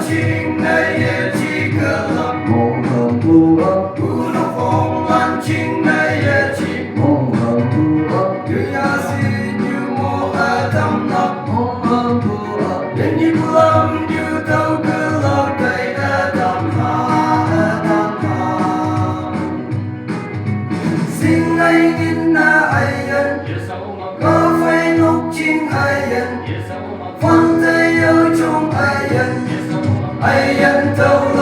chính này ye chỉ cơ lập mô hồng tu ấp tu nó phong lan chính này ye chỉ mô hồng tu ấp như ya si như mô a tham lập mô hồng tu ấp đến như lâm như tàu cơ lập đầy a tham ha xin ai in na ai nhân có phải lúc chính ai nhân phong tay yêu chung ai nhân tàu